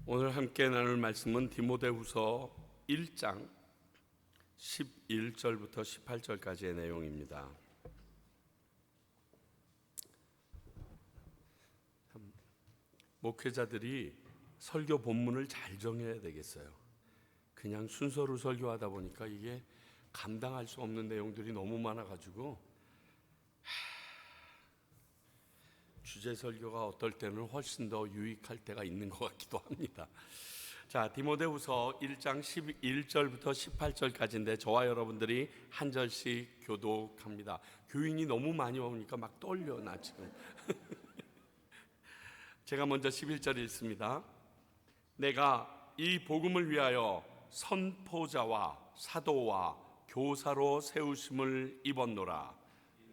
오늘 함께 나눌 말씀은 디모데후서 1장 11절부터 18절까지의 내용입니다. 목회자들이 설교 본문을 잘 정해야 되겠어요. 그냥 순서로 설교하다 보니까 이게 감당할 수 없는 내용들이 너무 많아가지고 주제 설교가 어떨 때는 훨씬 더 유익할 때가 있는 것 같기도 합니다. 자, 디모데후서 1장 11절부터 18절까지인데 저와 여러분들이 한 절씩 교독합니다. 교인이 너무 많이 오니까 막 떨려 나 지금. 제가 먼저 11절 읽습니다. 내가 이 복음을 위하여 선포자와 사도와 교사로 세우심을 입었노라.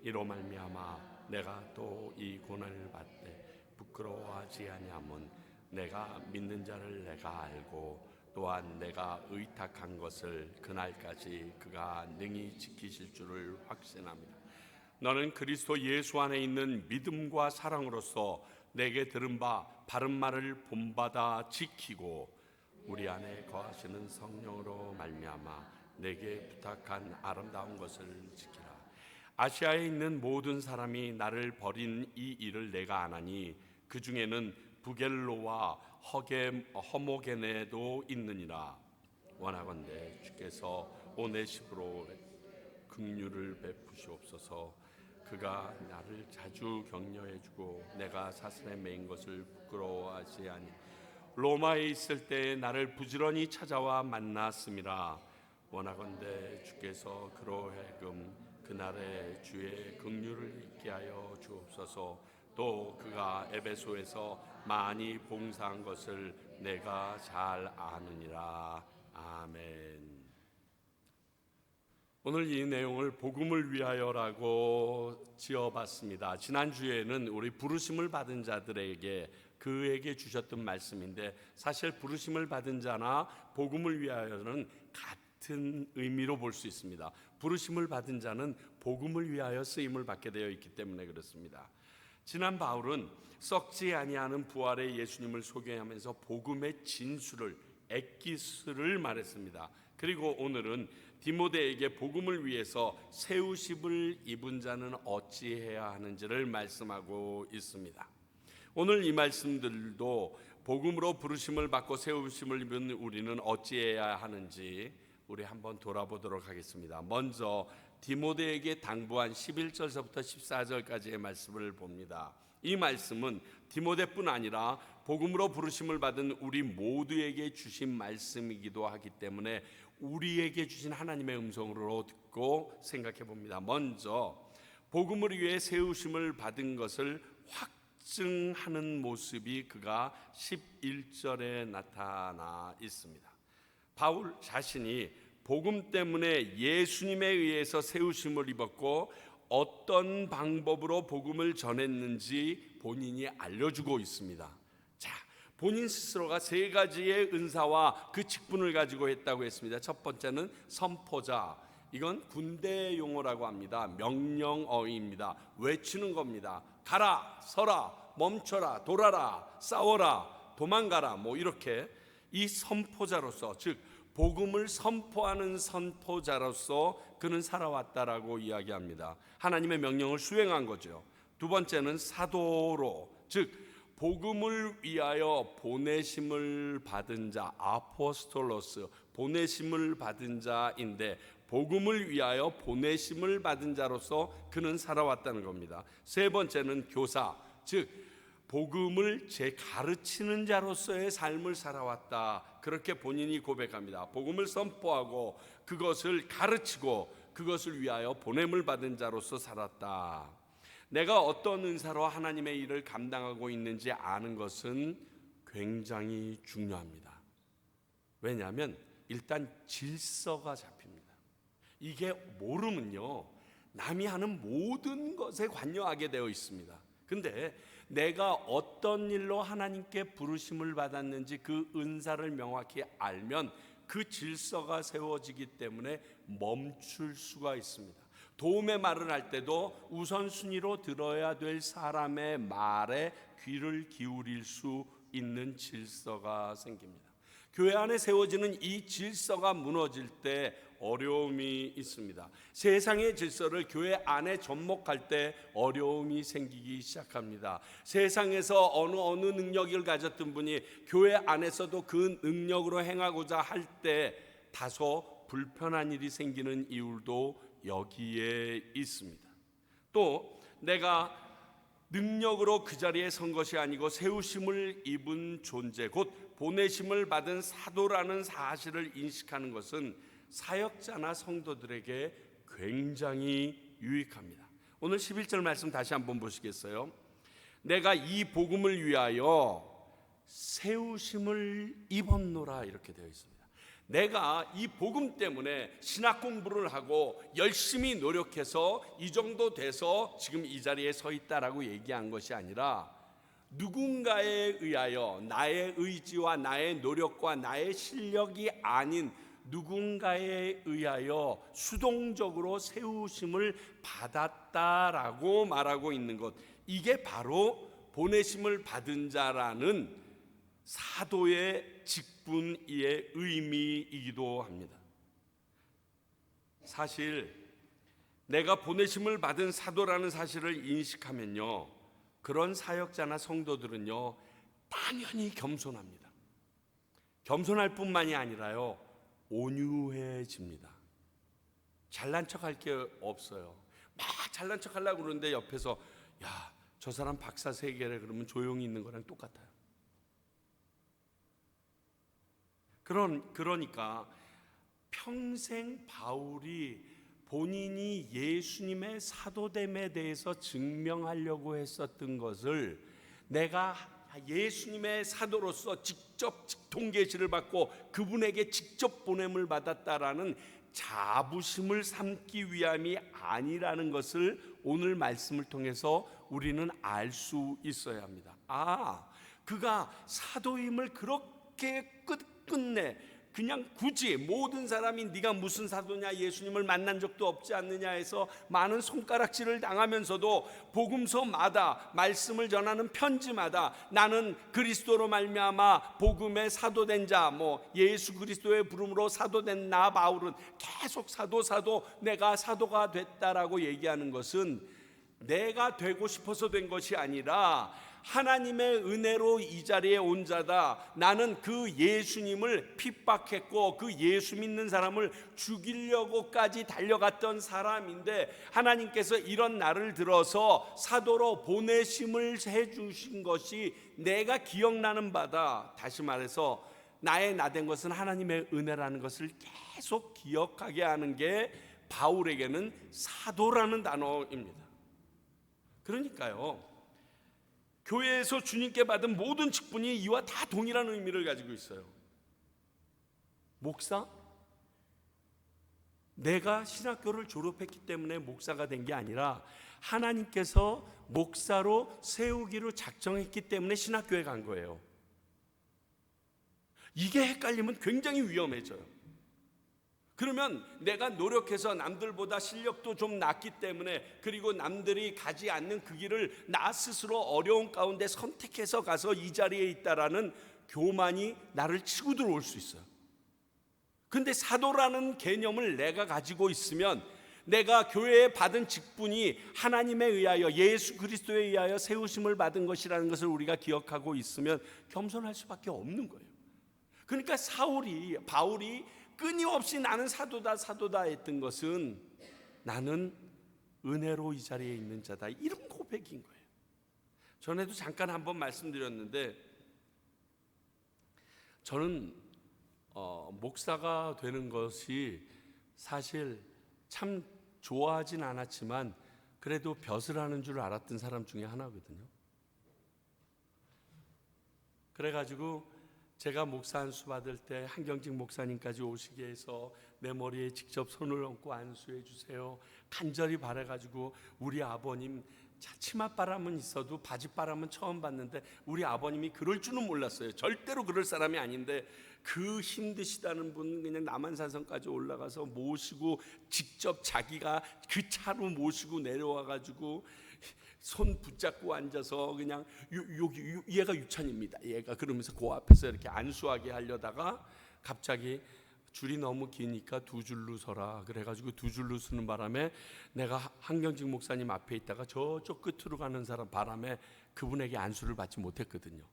이로 말미암아 내가 또 이 고난을 받되 부끄러워하지 아니함은 내가 믿는 자를 내가 알고 또한 내가 의탁한 것을 그날까지 그가 능히 지키실 줄을 확신합니다. 너는 그리스도 예수 안에 있는 믿음과 사랑으로서 내게 들은 바 바른 말을 본받아 지키고 우리 안에 거하시는 성령으로 말미암아 내게 부탁한 아름다운 것을 지키라. 아시아에 있는 모든 사람이 나를 버린 이 일을 내가 아나니 그 중에는 부겔로와 허모게네도 있느니라. 원하건대 주께서 오네시브로 긍휼을 베푸시옵소서. 그가 나를 자주 격려해주고 내가 사슬에 매인 것을 부끄러워하지 아니 로마에 있을 때 나를 부지런히 찾아와 만났음이라. 원하건대 주께서 그로 하여금 그날의 주의 긍휼을 잊게 하여 주옵소서. 또 그가 에베소에서 많이 봉사한 것을 내가 잘 아느니라. 아멘. 오늘 이 내용을 복음을 위하여라고 지어봤습니다. 지난주에는 우리 부르심을 받은 자들에게 그에게 주셨던 말씀인데 사실 부르심을 받은 자나 복음을 위하여는 같은 의미로 볼 수 있습니다. 부르심을 받은 자는 복음을 위하여 쓰임을 받게 되어 있기 때문에 그렇습니다. 지난 바울은 썩지 아니하는 부활의 예수님을 소개하면서 복음의 진수를 엑기스를 말했습니다. 그리고 오늘은 디모데에게 복음을 위해서 세우심을 입은 자는 어찌해야 하는지를 말씀하고 있습니다. 오늘 이 말씀들도 복음으로 부르심을 받고 세우심을 입은 우리는 어찌해야 하는지 우리 한번 돌아보도록 하겠습니다. 먼저 디모데에게 당부한 11절서부터 14절까지의 말씀을 봅니다. 이 말씀은 디모데뿐 아니라 복음으로 부르심을 받은 우리 모두에게 주신 말씀이기도 하기 때문에 우리에게 주신 하나님의 음성으로 듣고 생각해 봅니다. 먼저 복음을 위해 세우심을 받은 것을 확증하는 모습이 그가 11절에 나타나 있습니다. 바울 자신이 복음 때문에 예수님에 의해서 세우심을 입었고 어떤 방법으로 복음을 전했는지 본인이 알려주고 있습니다. 자, 본인 스스로가 세 가지의 은사와 그 직분을 가지고 했다고 했습니다. 첫 번째는 선포자. 이건 군대 용어라고 합니다. 명령어입니다. 외치는 겁니다. 가라, 서라, 멈춰라, 돌아라, 싸워라, 도망가라, 이렇게 이 선포자로서, 즉 복음을 선포하는 선포자로서 그는 살아왔다라고 이야기합니다. 하나님의 명령을 수행한 거죠. 두 번째는 사도로, 즉 복음을 위하여 보내심을 받은 자, 아포스톨로스, 보내심을 받은 자인데 복음을 위하여 보내심을 받은 자로서 그는 살아왔다는 겁니다. 세 번째는 교사, 즉 복음을 가르치는 자로서의 삶을 살아왔다. 그렇게 본인이 고백합니다. 복음을 선포하고 그것을 가르치고 그것을 위하여 보냄을 받은 자로서 살았다. 내가 어떤 은사로 하나님의 일을 감당하고 있는지 아는 것은 굉장히 중요합니다. 왜냐하면 일단 질서가 잡힙니다. 이게 모르면요, 남이 하는 모든 것에 관여하게 되어 있습니다. 근데 내가 어떤 일로 하나님께 부르심을 받았는지 그 은사를 명확히 알면 그 질서가 세워지기 때문에 멈출 수가 있습니다. 도움의 말을 할 때도 우선순위로 들어야 될 사람의 말에 귀를 기울일 수 있는 질서가 생깁니다. 교회 안에 세워지는 이 질서가 무너질 때 어려움이 있습니다. 세상의 질서를 교회 안에 접목할 때 어려움이 생기기 시작합니다. 세상에서 어느 능력을 가졌던 분이 교회 안에서도 그 능력으로 행하고자 할 때 다소 불편한 일이 생기는 이유도 여기에 있습니다. 또 내가 능력으로 그 자리에 선 것이 아니고 세우심을 입은 존재, 곧 보내심을 받은 사도라는 사실을 인식하는 것은 사역자나 성도들에게 굉장히 유익합니다. 오늘 11절 말씀 다시 한번 보시겠어요? 내가 이 복음을 위하여 세우심을 입었노라, 이렇게 되어 있습니다. 내가 이 복음 때문에 신학 공부를 하고 열심히 노력해서 이 정도 돼서 지금 이 자리에 서 있다라고 얘기한 것이 아니라 누군가에 의하여 나의 의지와 나의 노력과 나의 실력이 아닌 누군가에 의하여 수동적으로 세우심을 받았다라고 말하고 있는 것, 이게 바로 보내심을 받은 자라는 사도의 직분의 의미이기도 합니다. 사실 내가 보내심을 받은 사도라는 사실을 인식하면요, 그런 사역자나 성도들은요 당연히 겸손합니다. 겸손할 뿐만이 아니라요 온유해집니다. 잘난 척할 게 없어요. 막 잘난 척하려고 그러는데 옆에서 야, 저 사람 박사 3개래 그러면 조용히 있는 거랑 똑같아요. 그러니까 평생 바울이 본인이 예수님의 사도됨에 대해서 증명하려고 했었던 것을 내가 예수님의 사도로서 직접 직통계시를 받고 그분에게 직접 보냄을 받았다라는 자부심을 삼기 위함이 아니라는 것을 오늘 말씀을 통해서 우리는 알 수 있어야 합니다. 그가 사도임을 그렇게 끝내 그냥 굳이 모든 사람이 네가 무슨 사도냐, 예수님을 만난 적도 없지 않느냐 해서 많은 손가락질을 당하면서도 복음서마다 말씀을 전하는 편지마다 나는 그리스도로 말미암아 복음의 사도된 자, 예수 그리스도의 부름으로 사도된 나 바울은 계속 사도 내가 사도가 됐다라고 얘기하는 것은 내가 되고 싶어서 된 것이 아니라 하나님의 은혜로 이 자리에 온 자다. 나는 그 예수님을 핍박했고 그 예수 믿는 사람을 죽이려고까지 달려갔던 사람인데 하나님께서 이런 나를 들어서 사도로 보내심을 해주신 것이 내가 기억나는 바다. 다시 말해서 나의 나된 것은 하나님의 은혜라는 것을 계속 기억하게 하는 게 바울에게는 사도라는 단어입니다. 그러니까요, 교회에서 주님께 받은 모든 직분이 이와 다 동일한 의미를 가지고 있어요. 목사? 내가 신학교를 졸업했기 때문에 목사가 된 게 아니라 하나님께서 목사로 세우기로 작정했기 때문에 신학교에 간 거예요. 이게 헷갈리면 굉장히 위험해져요. 그러면 내가 노력해서 남들보다 실력도 좀 낮기 때문에, 그리고 남들이 가지 않는 그 길을 나 스스로 어려운 가운데 선택해서 가서 이 자리에 있다라는 교만이 나를 치고 들어올 수 있어요. 근데 사도라는 개념을 내가 가지고 있으면 내가 교회에 받은 직분이 하나님에 의하여 예수 그리스도에 의하여 세우심을 받은 것이라는 것을 우리가 기억하고 있으면 겸손할 수밖에 없는 거예요. 그러니까 바울이 끊임없이 나는 사도다 했던 것은 나는 은혜로 이 자리에 있는 자다, 이런 고백인 거예요. 전에도 잠깐 한번 말씀드렸는데 저는 목사가 되는 것이 사실 참 좋아하진 않았지만 그래도 벼슬 하는 줄 알았던 사람 중에 하나거든요. 그래가지고 제가 목사 안수 받을 때 한경직 목사님까지 오시게 해서 내 머리에 직접 손을 얹고 안수해 주세요. 간절히 바라가지고 우리 아버님 치맛바람은 있어도 바지바람은 처음 봤는데 우리 아버님이 그럴 줄은 몰랐어요. 절대로 그럴 사람이 아닌데 그 힘드시다는 분 그냥 남한산성까지 올라가서 모시고 직접 자기가 그 차로 모시고 내려와가지고 손 붙잡고 앉아서 그냥 여기 얘가 유찬입니다. 얘가 그러면서 그 앞에서 이렇게 안수하게 하려다가 갑자기 줄이 너무 기니까 두 줄로 서라 그래가지고 두 줄로 서는 바람에 내가 한경직 목사님 앞에 있다가 저쪽 끝으로 가는 사람 바람에 그분에게 안수를 받지 못했거든요.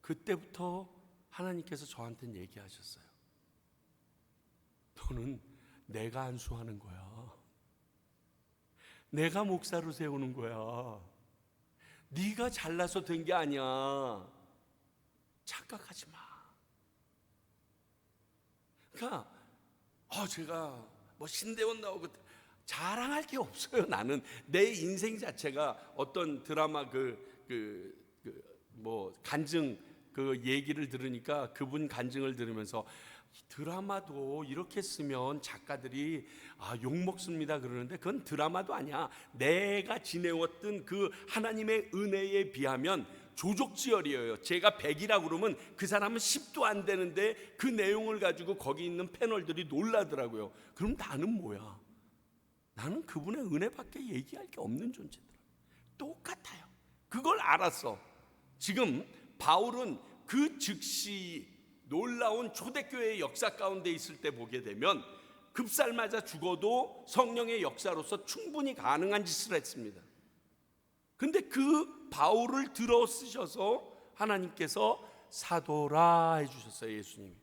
그때부터 하나님께서 저한테는 얘기하셨어요. 너는 내가 안수하는 거야. 내가 목사로 세우는 거야. 네가 잘나서 된 게 아니야. 착각하지 마. 그러니까 제가 뭐 신대원 나오고 자랑할 게 없어요. 나는 내 인생 자체가 어떤 드라마 뭐 간증 그 얘기를 들으니까 그분 간증을 들으면서 드라마도 이렇게 쓰면 작가들이 욕먹습니다 그러는데 그건 드라마도 아니야. 내가 지내왔던 그 하나님의 은혜에 비하면 조족지혈이에요. 제가 100이라고 그러면 그 사람은 10도 안 되는데 그 내용을 가지고 거기 있는 패널들이 놀라더라고요. 그럼 나는 뭐야? 나는 그분의 은혜밖에 얘기할 게 없는 존재더라. 똑같아요. 그걸 알았어. 지금 바울은 그 즉시 놀라운 초대교회의 역사 가운데 있을 때 보게 되면 급살 맞아 죽어도 성령의 역사로서 충분히 가능한 짓을 했습니다. 근데 그 바울을 들어 쓰셔서 하나님께서 사도라 해주셨어요. 예수님이.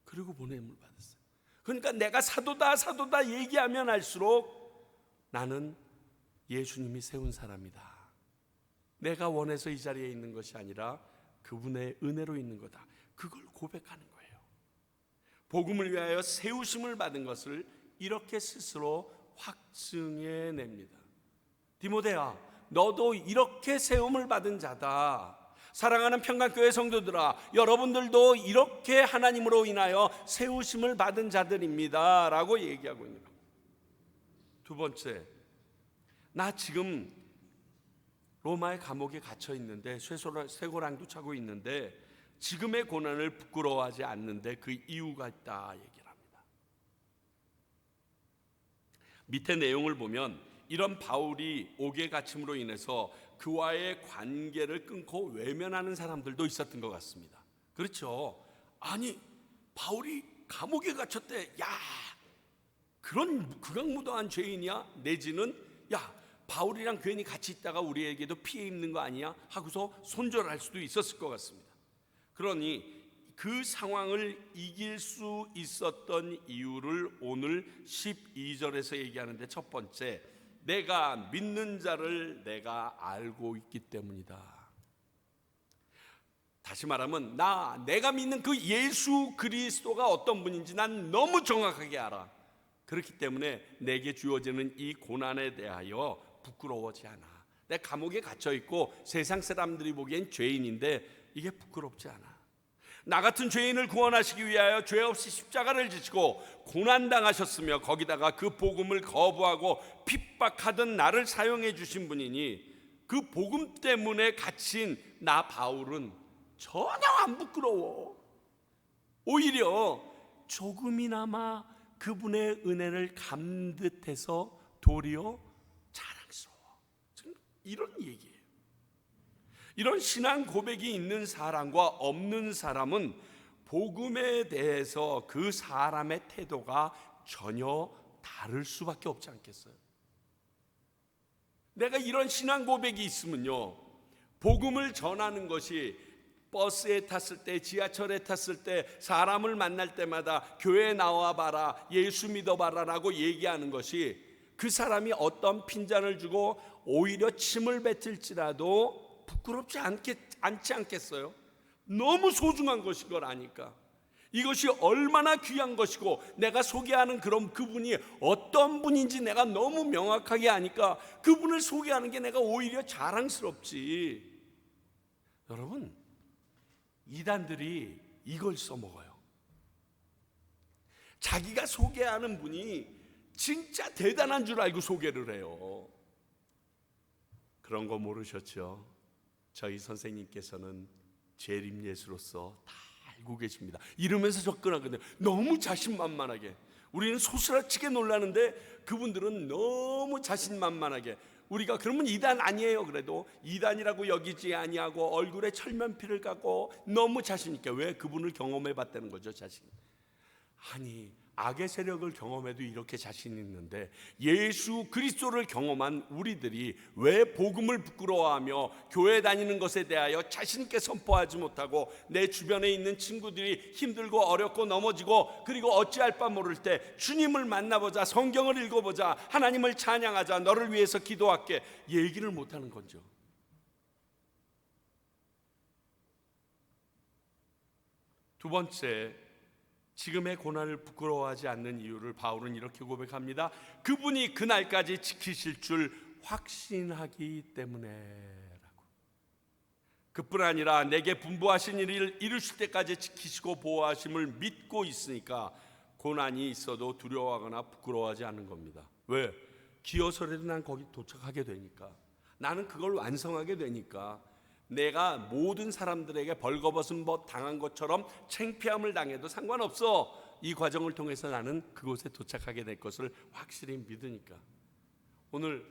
그리고 보냄을 받았어요. 그러니까 내가 사도다 얘기하면 할수록 나는 예수님이 세운 사람이다. 내가 원해서 이 자리에 있는 것이 아니라 그분의 은혜로 있는 거다. 그걸 고백하는 거예요. 복음을 위하여 세우심을 받은 것을 이렇게 스스로 확증해 냅니다. 디모데야, 너도 이렇게 세움을 받은 자다. 사랑하는 평강교회 성도들아, 여러분들도 이렇게 하나님으로 인하여 세우심을 받은 자들입니다 라고 얘기하고 있는 겁니다. 두 번째, 나 지금 로마의 감옥에 갇혀 있는데 쇠고랑도 차고 있는데 지금의 고난을 부끄러워하지 않는데 그 이유가 있다 얘기를 합니다. 밑에 내용을 보면 이런 바울이 옥에 갇힘으로 인해서 그와의 관계를 끊고 외면하는 사람들도 있었던 것 같습니다. 그렇죠? 아니 바울이 감옥에 갇혔대. 야, 그런 극악무도한 죄인이야? 내지는 야, 바울이랑 괜히 같이 있다가 우리에게도 피해 입는 거 아니야? 하고서 손절할 수도 있었을 것 같습니다. 그러니 그 상황을 이길 수 있었던 이유를 오늘 12절에서 얘기하는데 첫 번째, 내가 믿는 자를 내가 알고 있기 때문이다. 다시 말하면 내가 믿는 그 예수 그리스도가 어떤 분인지 난 너무 정확하게 알아. 그렇기 때문에 내게 주어지는 이 고난에 대하여 부끄러워하지 않아. 내 감옥에 갇혀 있고 세상 사람들이 보기엔 죄인인데 이게 부끄럽지 않아. 나 같은 죄인을 구원하시기 위하여 죄 없이 십자가를 지시고 고난당하셨으며 거기다가 그 복음을 거부하고 핍박하던 나를 사용해 주신 분이니 그 복음 때문에 갇힌 나 바울은 전혀 안 부끄러워. 오히려 조금이나마 그분의 은혜를 감듯해서 도리어 자랑스러워. 이런 얘기예요. 이런 신앙 고백이 있는 사람과 없는 사람은 복음에 대해서 그 사람의 태도가 전혀 다를 수밖에 없지 않겠어요? 내가 이런 신앙 고백이 있으면요, 복음을 전하는 것이 버스에 탔을 때, 지하철에 탔을 때, 사람을 만날 때마다 교회에 나와봐라, 예수 믿어봐라 라고 얘기하는 것이 그 사람이 어떤 핀잔을 주고 오히려 침을 뱉을지라도 부끄럽지 않지 않겠어요? 너무 소중한 것인 걸 아니까. 이것이 얼마나 귀한 것이고 내가 소개하는 그런 그분이 어떤 분인지 내가 너무 명확하게 아니까 그분을 소개하는 게 내가 오히려 자랑스럽지. 여러분, 이단들이 이걸 써먹어요. 자기가 소개하는 분이 진짜 대단한 줄 알고 소개를 해요. 그런 거 모르셨죠? 저희 선생님께서는 재림 예수로서 다 알고 계십니다. 이러면서 접근하거든요. 너무 자신만만하게. 우리는 소스라치게 놀라는데 그분들은 너무 자신만만하게, 우리가 그러면 이단 아니에요 그래도 이단이라고 여기지 아니하고 얼굴에 철면피를 갖고 너무 자신 있게, 왜? 그분을 경험해 봤다는 거죠. 자신. 아니, 악의 세력을 경험해도 이렇게 자신 있는데 예수 그리스도를 경험한 우리들이 왜 복음을 부끄러워하며 교회 다니는 것에 대하여 자신 있게 선포하지 못하고, 내 주변에 있는 친구들이 힘들고 어렵고 넘어지고 그리고 어찌할 바 모를 때 주님을 만나보자, 성경을 읽어보자, 하나님을 찬양하자, 너를 위해서 기도할게, 얘기를 못하는 거죠. 두 번째, 지금의 고난을 부끄러워하지 않는 이유를 바울은 이렇게 고백합니다. 그분이 그날까지 지키실 줄 확신하기 때문에 라고. 그뿐 아니라 내게 분부하신 일을 이루실 때까지 지키시고 보호하심을 믿고 있으니까 고난이 있어도 두려워하거나 부끄러워하지 않는 겁니다. 왜? 기어서라도 난 거기 도착하게 되니까, 나는 그걸 완성하게 되니까, 내가 모든 사람들에게 벌거벗은 법 당한 것처럼 창피함을 당해도 상관없어. 이 과정을 통해서 나는 그곳에 도착하게 될 것을 확실히 믿으니까. 오늘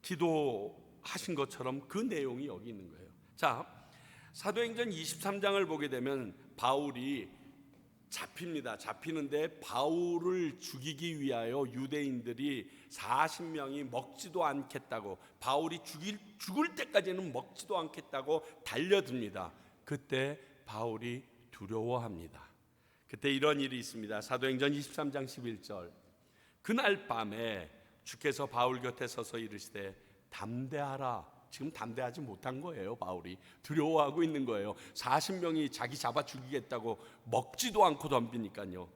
기도하신 것처럼 그 내용이 여기 있는 거예요. 자, 사도행전 23장을 보게 되면 바울이 잡힙니다. 잡히는데 바울을 죽이기 위하여 유대인들이 40명이 먹지도 않겠다고, 바울이 죽을 때까지는 먹지도 않겠다고 달려듭니다. 그때 바울이 두려워합니다. 그때 이런 일이 있습니다. 사도행전 23장 11절. 그날 밤에 주께서 바울 곁에 서서 이르시되 담대하라. 지금 담대하지 못한 거예요. 바울이 두려워하고 있는 거예요. 40명이 자기 잡아 죽이겠다고 먹지도 않고 덤비니까요.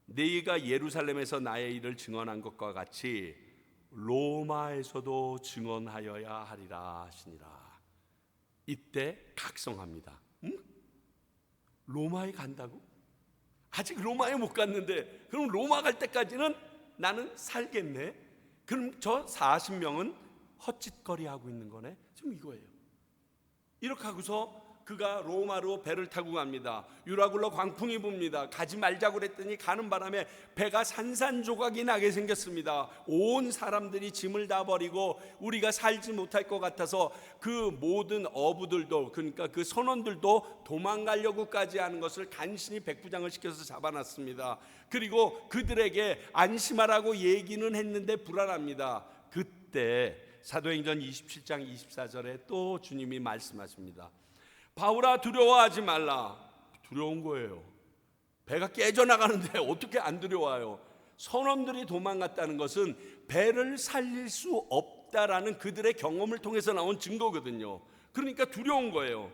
네가 예루살렘에서 나의 일을 증언한 것과 같이 로마에서도 증언하여야 하리라 하시니라. 이때 각성합니다. 응? 로마에 간다고? 아직 로마에 못 갔는데 그럼 로마 갈 때까지는 나는 살겠네? 그럼 저 40명은 헛짓거리하고 있는 거네. 지금 이거예요. 이렇게 하고서 그가 로마로 배를 타고 갑니다. 유라굴로 광풍이 붑니다. 가지 말자고 그랬더니 가는 바람에 배가 산산조각이 나게 생겼습니다. 온 사람들이 짐을 다 버리고 우리가 살지 못할 것 같아서 그 모든 어부들도, 그러니까 그 선원들도 도망가려고까지 하는 것을 간신히 백부장을 시켜서 잡아놨습니다. 그리고 그들에게 안심하라고 얘기는 했는데 불안합니다. 그때 사도행전 27장 24절에 또 주님이 말씀하십니다. 바울아 두려워하지 말라. 두려운 거예요. 배가 깨져나가는데 어떻게 안 두려워요? 선원들이 도망갔다는 것은 배를 살릴 수 없다라는 그들의 경험을 통해서 나온 증거거든요. 그러니까 두려운 거예요.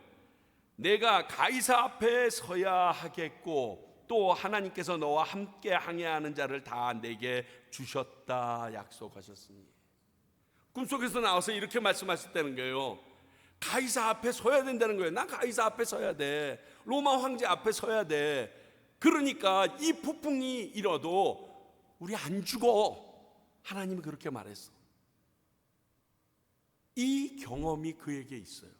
내가 가이사 앞에 서야 하겠고 또 하나님께서 너와 함께 항해하는 자를 다 내게 주셨다 약속하셨으니. 꿈속에서 나와서 이렇게 말씀하셨다는 거예요. 가이사 앞에 서야 된다는 거예요. 난 가이사 앞에 서야 돼. 로마 황제 앞에 서야 돼. 그러니까 이 폭풍이 일어도 우리 안 죽어. 하나님이 그렇게 말했어. 이 경험이 그에게 있어요.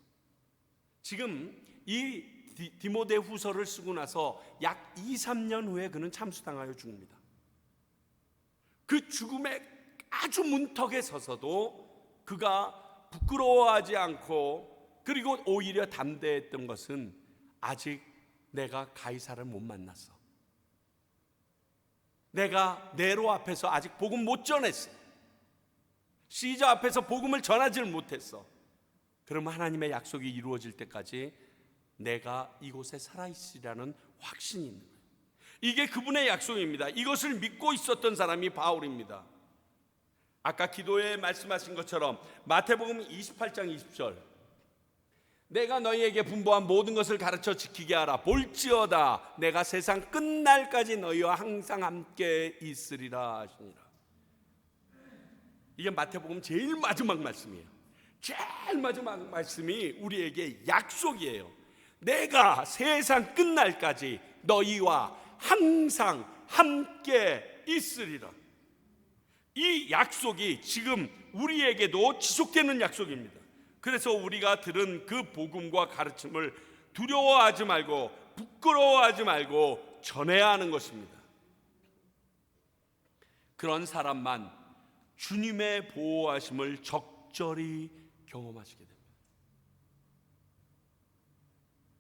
지금 이 디모데 후서를 쓰고 나서 약 2, 3년 후에 그는 참수당하여 죽습니다. 그 죽음의 아주 문턱에 서서도 그가 부끄러워하지 않고 그리고 오히려 담대했던 것은 아직 내가 가이사를 못 만났어. 내가 네로 앞에서 아직 복음 못 전했어. 시저 앞에서 복음을 전하지를 못했어. 그러면 하나님의 약속이 이루어질 때까지 내가 이곳에 살아있으리라는 확신이 있는 거예요. 이게 그분의 약속입니다. 이것을 믿고 있었던 사람이 바울입니다. 아까 기도에 말씀하신 것처럼 마태복음 28장 20절, 내가 너희에게 분부한 모든 것을 가르쳐 지키게 하라. 볼지어다 내가 세상 끝날까지 너희와 항상 함께 있으리라 하시니라. 이게 마태복음 제일 마지막 말씀이에요. 제일 마지막 말씀이 우리에게 약속이에요. 내가 세상 끝날까지 너희와 항상 함께 있으리라. 이 약속이 지금 우리에게도 지속되는 약속입니다. 그래서 우리가 들은 그 복음과 가르침을 두려워하지 말고 부끄러워하지 말고 전해야 하는 것입니다. 그런 사람만 주님의 보호하심을 적절히 경험하시게 됩니다.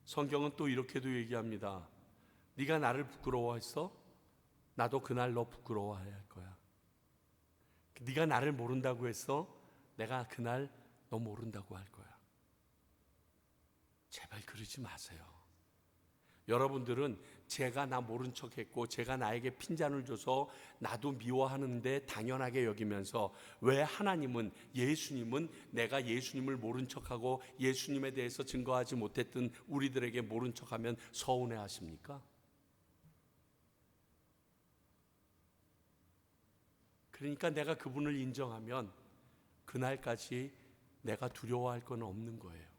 성경은 또 이렇게도 얘기합니다. 네가 나를 부끄러워했어? 나도 그날 너 부끄러워해야 할 거야. 네가 나를 모른다고 했어? 내가 그날 너 모른다고 할 거야. 제발 그러지 마세요. 여러분들은 제가 나 모른 척했고 제가 나에게 핀잔을 줘서 나도 미워하는데 당연하게 여기면서 왜 하나님은, 예수님은 내가 예수님을 모른 척하고 예수님에 대해서 증거하지 못했던 우리들에게 모른 척하면 서운해 하십니까? 그러니까 내가 그분을 인정하면 그날까지 내가 두려워할 건 없는 거예요.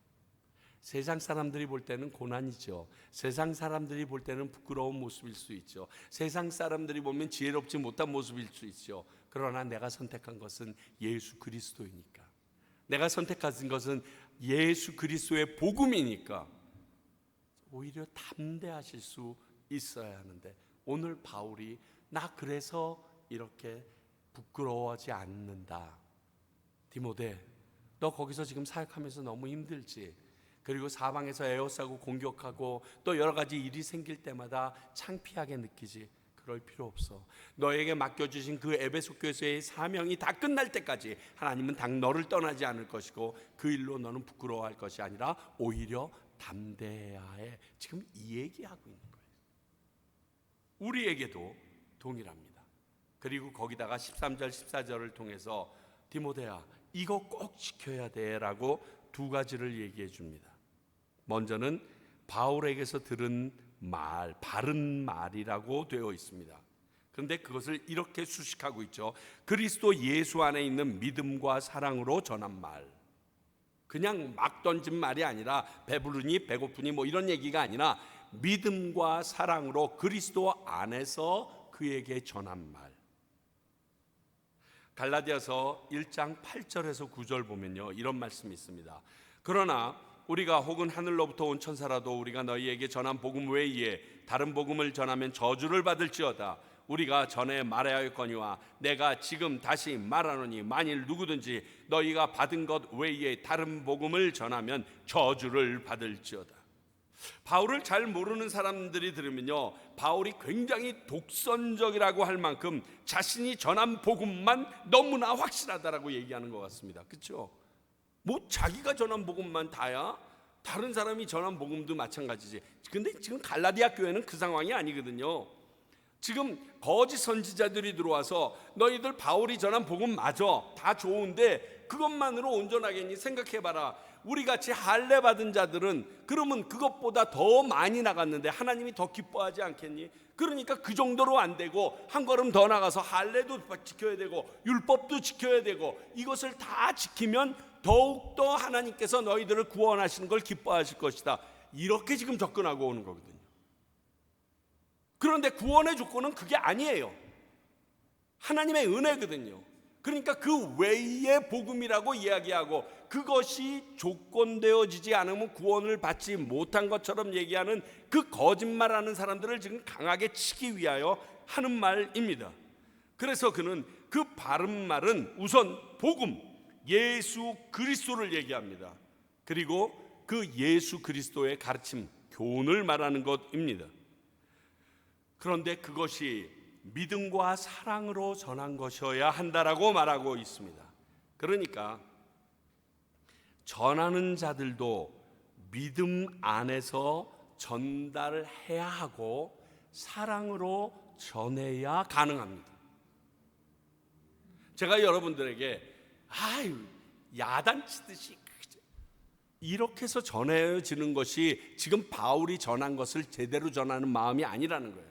세상 사람들이 볼 때는 고난이죠. 세상 사람들이 볼 때는 부끄러운 모습일 수 있죠. 세상 사람들이 보면 지혜롭지 못한 모습일 수 있죠. 그러나 내가 선택한 것은 예수 그리스도이니까, 내가 선택한 것은 예수 그리스도의 복음이니까 오히려 담대하실 수 있어야 하는데, 오늘 바울이 나 그래서 이렇게 부끄러워하지 않는다. 디모데, 너 거기서 지금 사역하면서 너무 힘들지? 그리고 사방에서 에워싸고 공격하고 또 여러 가지 일이 생길 때마다 창피하게 느끼지? 그럴 필요 없어. 너에게 맡겨주신 그 에베소 교회의 사명이 다 끝날 때까지 하나님은 당 너를 떠나지 않을 것이고 그 일로 너는 부끄러워할 것이 아니라 오히려 담대해야 해. 지금 이 얘기하고 있는 거예요. 우리에게도 동일합니다. 그리고 거기다가 13절 14절을 통해서 디모데야 이거 꼭 지켜야 돼 라고 두 가지를 얘기해 줍니다. 먼저는 바울에게서 들은 말, 바른 말이라고 되어 있습니다. 그런데 그것을 이렇게 수식하고 있죠. 그리스도 예수 안에 있는 믿음과 사랑으로 전한 말. 그냥 막 던진 말이 아니라 배부르니 배고프니 뭐 이런 얘기가 아니라 믿음과 사랑으로 그리스도 안에서 그에게 전한 말. 갈라디아서 1장 8절에서 9절 보면요, 이런 말씀이 있습니다. 그러나 우리가 혹은 하늘로부터 온 천사라도 우리가 너희에게 전한 복음 외에 다른 복음을 전하면 저주를 받을지어다. 우리가 전에 말하였거니와 내가 지금 다시 말하노니 만일 누구든지 너희가 받은 것 외에 다른 복음을 전하면 저주를 받을지어다. 바울을 잘 모르는 사람들이 들으면요, 바울이 굉장히 독선적이라고 할 만큼 자신이 전한 복음만 너무나 확실하다라고 얘기하는 것 같습니다. 그렇죠? 뭐 자기가 전한 복음만 다야? 다른 사람이 전한 복음도 마찬가지지. 근데 지금 갈라디아 교회는 그 상황이 아니거든요. 지금 거짓 선지자들이 들어와서 너희들 바울이 전한 복음 맞아, 다 좋은데 그것만으로 온전하겠니? 생각해봐라. 우리같이 할례 받은 자들은 그러면 그것보다 더 많이 나갔는데 하나님이 더 기뻐하지 않겠니? 그러니까 그 정도로 안 되고 한 걸음 더 나가서 할례도 지켜야 되고 율법도 지켜야 되고 이것을 다 지키면 더욱더 하나님께서 너희들을 구원하시는 걸 기뻐하실 것이다. 이렇게 지금 접근하고 오는 거거든요. 그런데 구원의 조건은 그게 아니에요. 하나님의 은혜거든요. 그러니까 그 외의 복음이라고 이야기하고 그것이 조건되어지지 않으면 구원을 받지 못한 것처럼 얘기하는 그 거짓말하는 사람들을 지금 강하게 치기 위하여 하는 말입니다. 그래서 그는 그 바른 말은 우선 복음, 예수 그리스도를 얘기합니다. 그리고 그 예수 그리스도의 가르침, 교훈을 말하는 것입니다. 그런데 그것이 믿음과 사랑으로 전한 것이어야 한다라고 말하고 있습니다. 그러니까 전하는 자들도 믿음 안에서 전달해야 하고 사랑으로 전해야 가능합니다. 제가 여러분들에게 야단치듯이 이렇게 해서 전해지는 것이 지금 바울이 전한 것을 제대로 전하는 마음이 아니라는 거예요.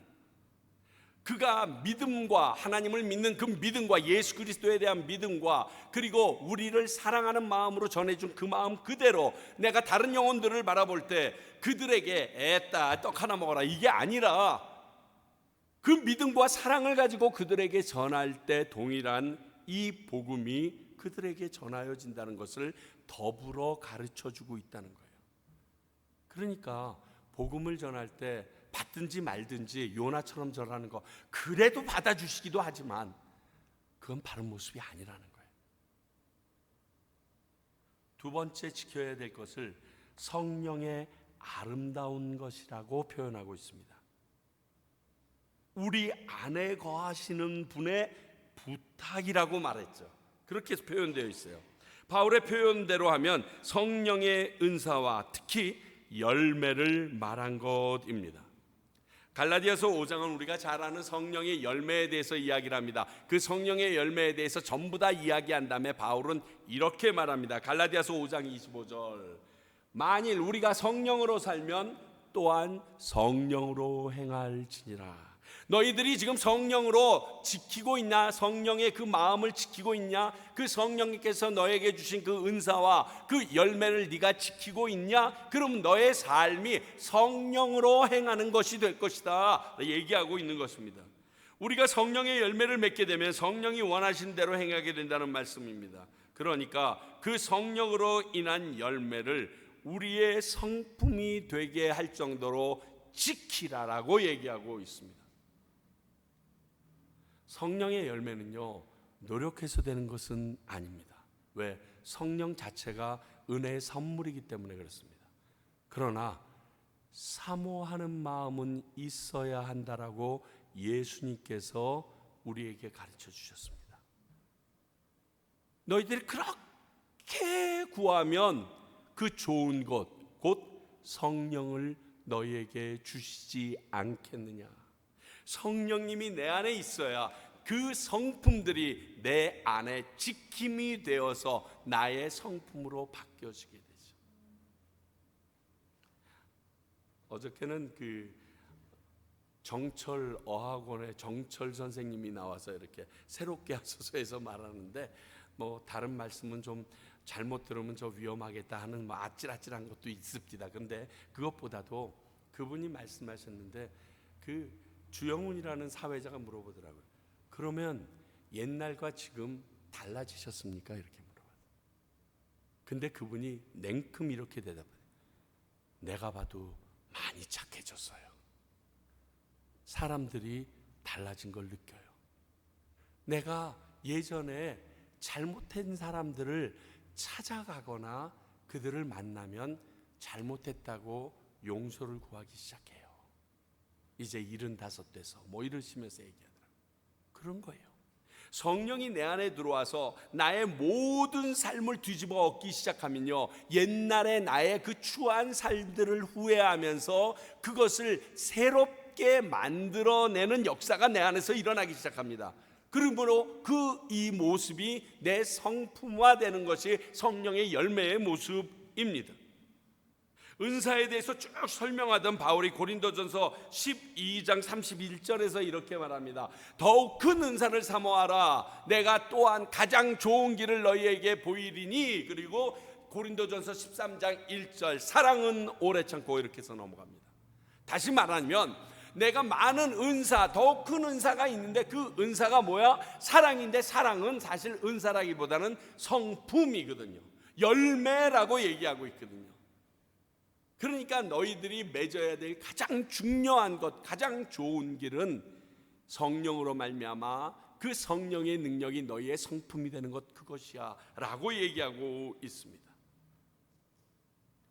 그가 믿음과 하나님을 믿는 그 믿음과 예수 그리스도에 대한 믿음과 그리고 우리를 사랑하는 마음으로 전해준 그 마음 그대로 내가 다른 영혼들을 바라볼 때 그들에게 애따 떡 하나 먹어라 이게 아니라 그 믿음과 사랑을 가지고 그들에게 전할 때 동일한 이 복음이 그들에게 전하여진다는 것을 더불어 가르쳐주고 있다는 거예요. 그러니까 복음을 전할 때 받든지 말든지 요나처럼 전하는 거 그래도 받아주시기도 하지만 그건 바른 모습이 아니라는 거예요. 두 번째 지켜야 될 것을 성령의 아름다운 것이라고 표현하고 있습니다. 우리 안에 거하시는 분의 부탁이라고 말했죠. 그렇게 표현되어 있어요. 바울의 표현대로 하면 성령의 은사와 특히 열매를 말한 것입니다. 갈라디아서 5장은 우리가 잘 아는 성령의 열매에 대해서 이야기를 합니다. 그 성령의 열매에 대해서 전부 다 이야기한 다음에 바울은 이렇게 말합니다. 갈라디아서 5장 25절, 만일 우리가 성령으로 살면 또한 성령으로 행할지니라. 너희들이 지금 성령으로 지키고 있냐? 성령의 그 마음을 지키고 있냐? 그 성령님께서 너에게 주신 그 은사와 그 열매를 네가 지키고 있냐? 그럼 너의 삶이 성령으로 행하는 것이 될 것이다 얘기하고 있는 것입니다. 우리가 성령의 열매를 맺게 되면 성령이 원하신 대로 행하게 된다는 말씀입니다. 그러니까 그 성령으로 인한 열매를 우리의 성품이 되게 할 정도로 지키라라고 얘기하고 있습니다. 성령의 열매는요, 노력해서 되는 것은 아닙니다. 왜? 성령 자체가 은혜의 선물이기 때문에 그렇습니다. 그러나 사모하는 마음은 있어야 한다라고 예수님께서 우리에게 가르쳐 주셨습니다. 너희들이 그렇게 구하면 그 좋은 것, 곧 성령을 너희에게 주시지 않겠느냐. 성령님이 내 안에 있어야 그 성품들이 내 안에 지킴이 되어서 나의 성품으로 바뀌어지게 되죠. 어저께는 그 정철 어학원의 정철 선생님이 나와서 이렇게 새롭게 하소서 해서 말하는데, 뭐 다른 말씀은 좀 잘못 들으면 저 위험하겠다 하는 뭐 아찔아찔한 것도 있습니다. 그런데 그것보다도 그분이 말씀하셨는데, 그 주영훈이라는 사회자가 물어보더라고요. 그러면 옛날과 지금 달라지셨습니까? 이렇게 물어봤어요. 근데 그분이 냉큼 이렇게 대답해요. 내가 봐도 많이 착해졌어요. 사람들이 달라진 걸 느껴요. 내가 예전에 잘못한 사람들을 찾아가거나 그들을 만나면 잘못했다고 용서를 구하기 시작해요. 이제 75 돼서 뭐 이러시면서 얘기하더라고요. 그런 거예요. 성령이 내 안에 들어와서 나의 모든 삶을 뒤집어 엎기 시작하면요, 옛날에 나의 그 추한 삶들을 후회하면서 그것을 새롭게 만들어내는 역사가 내 안에서 일어나기 시작합니다. 그러므로 이 모습이 내 성품화되는 것이 성령의 열매의 모습입니다. 은사에 대해서 쭉 설명하던 바울이 고린도전서 12장 31절에서 이렇게 말합니다. 더욱 큰 은사를 사모하라. 내가 또한 가장 좋은 길을 너희에게 보이리니. 그리고 고린도전서 13장 1절, 사랑은 오래 참고, 이렇게 해서 넘어갑니다. 다시 말하면 내가 많은 은사, 더욱 큰 은사가 있는데 그 은사가 뭐야? 사랑인데, 사랑은 사실 은사라기보다는 성품이거든요. 열매라고 얘기하고 있거든요. 그러니까 너희들이 맺어야 될 가장 중요한 것, 가장 좋은 길은 성령으로 말미암아 그 성령의 능력이 너희의 성품이 되는 것, 그것이야 라고 얘기하고 있습니다.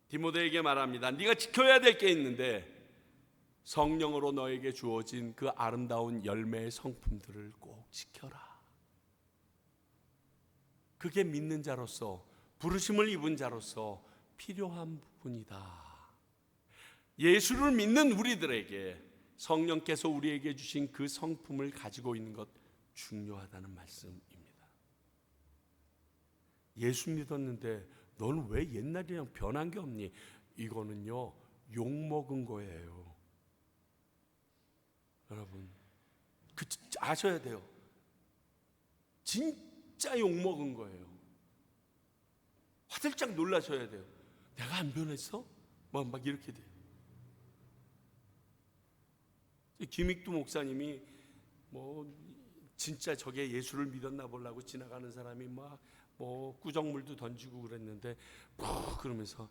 디모데에게 말합니다. 네가 지켜야 될 게 있는데 성령으로 너에게 주어진 그 아름다운 열매의 성품들을 꼭 지켜라. 그게 믿는 자로서, 부르심을 입은 자로서 필요한 부분이다. 예수를 믿는 우리들에게 성령께서 우리에게 주신 그 성품을 가지고 있는 것 중요하다는 말씀입니다. 예수 믿었는데 너는 왜 옛날이랑 변한 게 없니? 이거는요, 욕먹은 거예요. 여러분, 아셔야 돼요. 진짜 욕먹은 거예요. 화들짝 놀라셔야 돼요. 내가 안 변했어? 막 이렇게 돼요. 김익두 목사님이 뭐 진짜 저게 예수를 믿었나 보려고 지나가는 사람이 막 뭐 꾸정물도 던지고 그랬는데 그러면서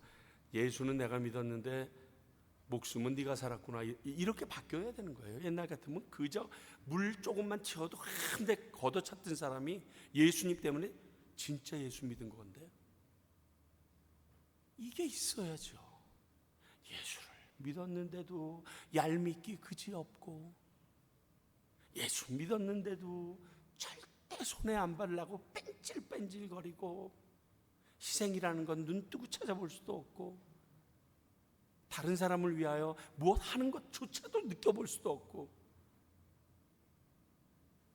예수는 내가 믿었는데 목숨은 네가 살았구나. 이렇게 바뀌어야 되는 거예요. 옛날 같으면 그저 물 조금만 튀어도 한데 걷어찼던 사람이 예수님 때문에 진짜 예수 믿은 건데, 이게 있어야죠. 예수를 믿었는데도 얄밉기 그지없고, 예수 믿었는데도 절대 손에 안 바르려고 뺀질뺀질거리고, 희생이라는 건 눈 뜨고 찾아볼 수도 없고, 다른 사람을 위하여 무엇 하는 것조차도 느껴볼 수도 없고,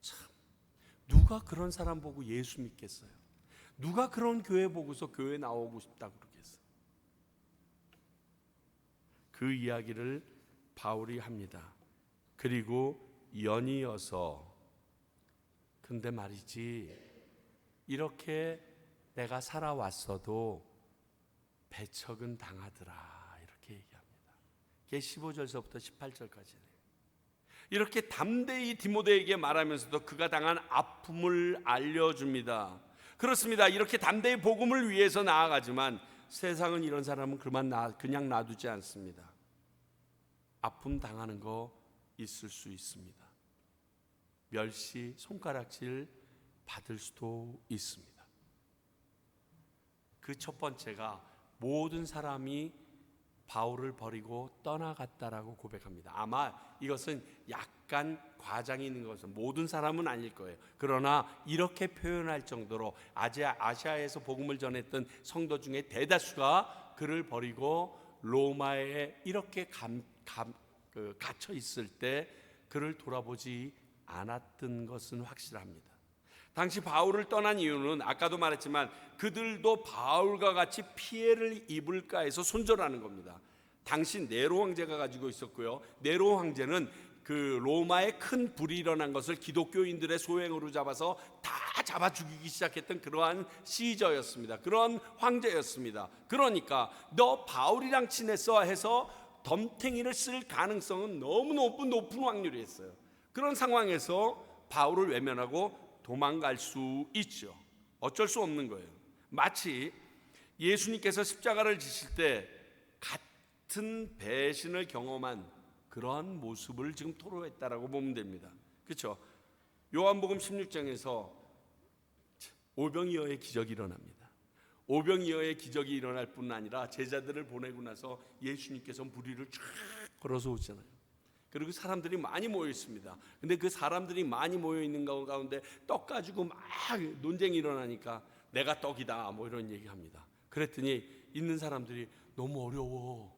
참, 누가 그런 사람 보고 예수 믿겠어요? 누가 그런 교회 보고서 교회 나오고 싶다고 그러겠어요? 그 이야기를 바울이 합니다. 그리고 연이어서, 근데 말이지, 이렇게 내가 살아왔어도 배척은 당하더라, 이렇게 얘기합니다. 그게 15절서부터 18절까지네요. 이렇게 담대히 디모데에게 말하면서도 그가 당한 아픔을 알려줍니다. 그렇습니다. 이렇게 담대히 복음을 위해서 나아가지만 세상은 이런 사람은 그냥 놔두지 않습니다. 아픔 당하는 거 있을 수 있습니다. 멸시, 손가락질 받을 수도 있습니다. 그 첫 번째가 모든 사람이 바울을 버리고 떠나갔다라고 고백합니다. 아마 이것은 약간 과장이 있는 것은 모든 사람은 아닐 거예요. 그러나 이렇게 표현할 정도로 아시아에서 복음을 전했던 성도 중에 대다수가 그를 버리고 로마에 이렇게 갇혀 있을 때 그를 돌아보지 않았던 것은 확실합니다. 당시 바울을 떠난 이유는 아까도 말했지만 그들도 바울과 같이 피해를 입을까 해서 손절하는 겁니다. 당시 네로 황제가 가지고 있었고요. 네로 황제는 그 로마에 큰 불이 일어난 것을 기독교인들의 소행으로 잡아서 다 잡아 죽이기 시작했던 그러한 시저였습니다. 그런 황제였습니다. 그러니까 너 바울이랑 친했어 해서 덤탱이를 쓸 가능성은 너무 높은 확률이 있어요. 그런 상황에서 바울을 외면하고 도망갈 수 있죠. 어쩔 수 없는 거예요. 마치 예수님께서 십자가를 지실 때 같은 배신을 경험한 그러한 모습을 지금 토로했다라고 보면 됩니다. 그렇죠? 요한복음 16장에서 오병이어의 기적이 일어납니다. 오병이어의 기적이 일어날 뿐 아니라 제자들을 보내고 나서 예수님께서 무리를 쫙 걸어서 오잖아요. 그리고 사람들이 많이 모여 있습니다. 근데 그 사람들이 많이 모여 있는 가운데 떡 가지고 막 논쟁이 일어나니까 내가 떡이다 뭐 이런 얘기합니다. 그랬더니 있는 사람들이 너무 어려워,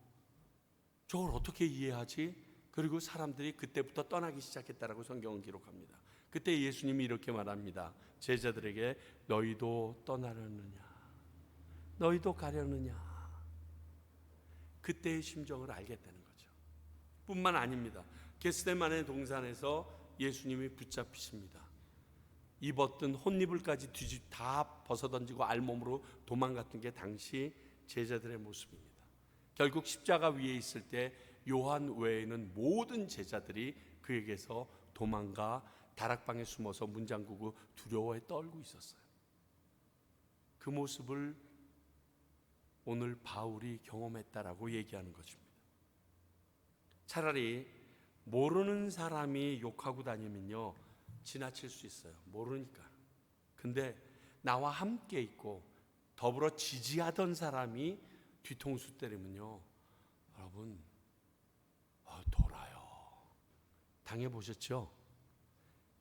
저걸 어떻게 이해하지? 그리고 사람들이 그때부터 떠나기 시작했다라고 성경은 기록합니다. 그때 예수님이 이렇게 말합니다. 제자들에게 너희도 떠나려느냐, 너희도 가려느냐. 그때의 심정을 알겠다는 거죠. 뿐만 아닙니다. 겟세마네 동산에서 예수님이 붙잡히십니다. 입었던 혼입을까지 다 벗어던지고 알몸으로 도망갔던 게 당시 제자들의 모습입니다. 결국 십자가 위에 있을 때 요한 외에는 모든 제자들이 그에게서 도망가 다락방에 숨어서 문 잠그고 두려워에 떨고 있었어요. 그 모습을 오늘 바울이 경험했다라고 얘기하는 것입니다. 차라리 모르는 사람이 욕하고 다니면요 지나칠 수 있어요. 모르니까. 근데 나와 함께 있고 더불어 지지하던 사람이 뒤통수 때리면요, 여러분 돌아요. 당해보셨죠?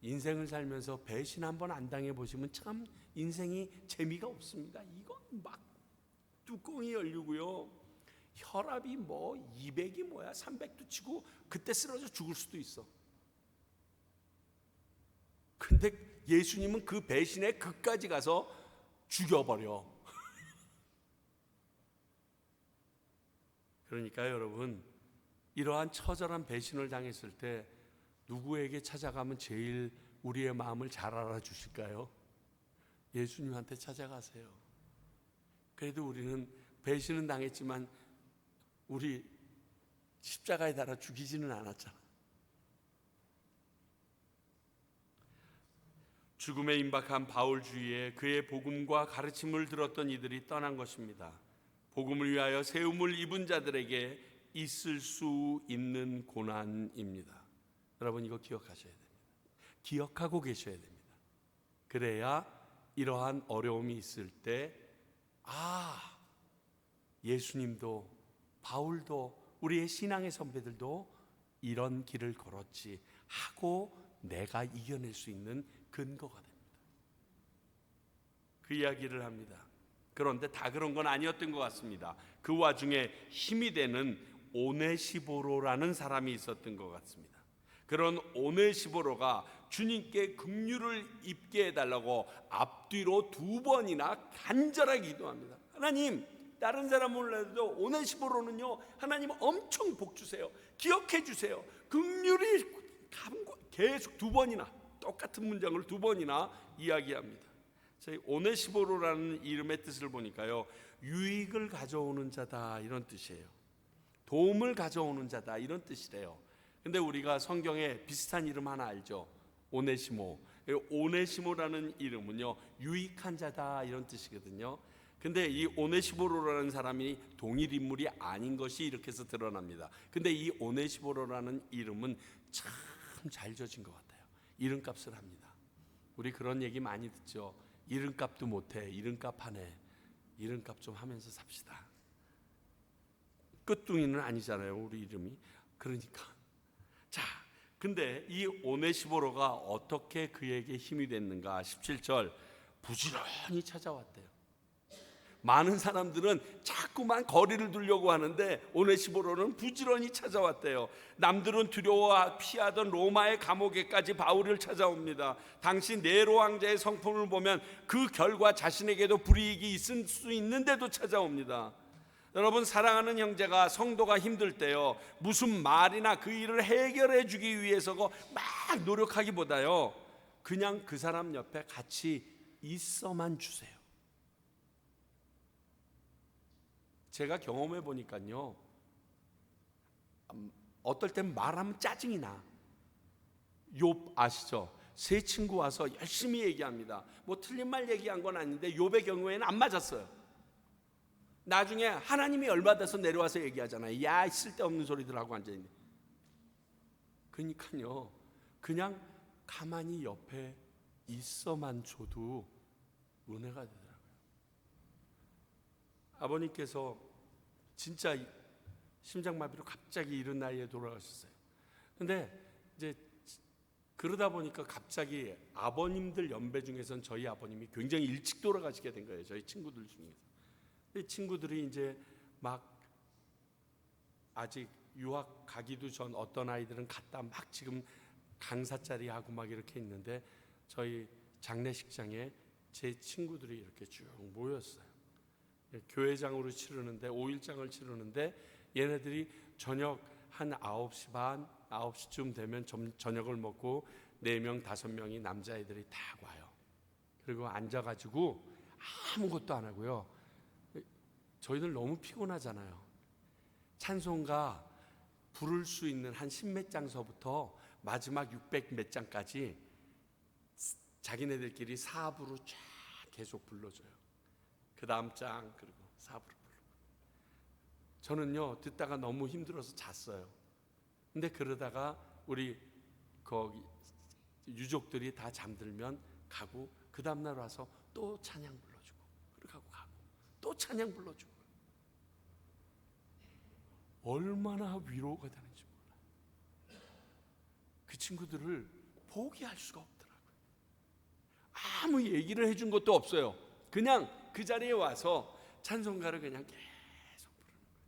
인생을 살면서 배신 한번 안 당해보시면 참 인생이 재미가 없습니다. 이건 막 뚜껑이 열리고요, 혈압이 200이 300도 치고 그때 쓰러져 죽을 수도 있어. 근데 예수님은 그 배신의 극까지 가서 죽여버려. 그러니까 여러분, 이러한 처절한 배신을 당했을 때 누구에게 찾아가면 제일 우리의 마음을 잘 알아주실까요? 예수님한테 찾아가세요. 그래도 우리는 배신은 당했지만 우리 십자가에 달아 죽이지는 않았잖아. 죽음에 임박한 바울 주위에 그의 복음과 가르침을 들었던 이들이 떠난 것입니다. 복음을 위하여 세움을 입은 자들에게 있을 수 있는 고난입니다. 여러분 이거 기억하셔야 됩니다. 기억하고 계셔야 됩니다. 그래야 이러한 어려움이 있을 때 예수님도 바울도 우리의 신앙의 선배들도 이런 길을 걸었지 하고 내가 이겨낼 수 있는 근거가 됩니다. 그 이야기를 합니다. 그런데 다 그런 건 아니었던 것 같습니다. 그 와중에 힘이 되는 오네시보로라는 사람이 있었던 것 같습니다. 그런 오네시보로가 주님께 긍휼을 입게 해달라고 앞뒤로 2번이나 간절하게 기도합니다. 하나님, 다른 사람 몰라도 오네시보로는요, 하나님 엄청 복 주세요. 기억해 주세요. 긍휼이 계속 2번이나 똑같은 문장을 2번이나 이야기합니다. 저희 오네시보로라는 이름의 뜻을 보니까요, 유익을 가져오는 자다 이런 뜻이에요. 도움을 가져오는 자다 이런 뜻이래요. 근데 우리가 성경에 비슷한 이름 하나 알죠? 오네시모. 오네시모라는 이름은요, 유익한 자다 이런 뜻이거든요. 근데 이 오네시보로라는 사람이 동일 인물이 아닌 것이 이렇게 해서 드러납니다. 근데 이 오네시보로라는 이름은 참 잘 져진 것 같아요. 이름값을 합니다. 우리 그런 얘기 많이 듣죠. 이름값도 못해, 이름값 하네. 이름값 좀 하면서 삽시다. 끝둥이는 아니잖아요, 우리 이름이. 그러니까 자, 근데 이 오네시보로가 어떻게 그에게 힘이 됐는가? 17절, 부지런히 찾아왔대요. 많은 사람들은 자꾸만 거리를 두려고 하는데 오네시보로는 부지런히 찾아왔대요. 남들은 두려워 피하던 로마의 감옥에까지 바울을 찾아옵니다. 당시 네로 왕자의 성품을 보면 그 결과 자신에게도 불이익이 있을 수 있는데도 찾아옵니다. 여러분, 사랑하는 형제가 성도가 힘들 때요, 무슨 말이나 그 일을 해결해 주기 위해서 막 노력하기보다요, 그냥 그 사람 옆에 같이 있어만 주세요. 제가 경험해 보니까요, 어떨 땐 말하면 짜증이 나. 욥 아시죠? 세 친구 와서 열심히 얘기합니다. 뭐 틀린 말 얘기한 건 아닌데 욥의 경우에는 안 맞았어요. 나중에 하나님이 열받아서 내려와서 얘기하잖아요. 야, 쓸데없는 소리들 하고 앉아있네. 그러니까요, 그냥 가만히 옆에 있어만 줘도 은혜가 되더라고요. 아버님께서 진짜 심장마비로 갑자기 이른 나이에 돌아가셨어요. 근데 이제 그러다 보니까 갑자기 아버님들 연배 중에서는 저희 아버님이 굉장히 일찍 돌아가시게 된 거예요. 저희 친구들 중에서. 근데 친구들이 이제 막 아직 유학 가기도 전 어떤 아이들은 갔다 막 지금 강사짜리 하고 막 이렇게 있는데 저희 장례식장에 제 친구들이 이렇게 쭉 모였어요. 교회장으로 치르는데 5일장을 치르는데 얘네들이 저녁 한 9시 반, 9시쯤 되면 저녁을 먹고 4명, 5명이 남자애들이 다 와요. 그리고 앉아가지고 아무것도 안 하고요. 저희들 너무 피곤하잖아요. 찬송가 부를 수 있는 한 10몇 장서부터 마지막 600 몇 장까지 자기네들끼리 4부로 쫙 계속 불러줘요. 그 다음 장 그리고 4부로 부르고. 저는요 듣다가 너무 힘들어서 잤어요. 근데 그러다가 우리 거기 유족들이 다 잠들면 가고 그 다음날 와서 또 찬양 불러주고 그러고 가고 또 찬양 불러주고. 얼마나 위로가 되는지 몰라요. 그 친구들을 포기할 수가 없더라고요. 아무 얘기를 해준 것도 없어요. 그냥 그 자리에 와서 찬송가를 그냥 계속 부르는 거예요.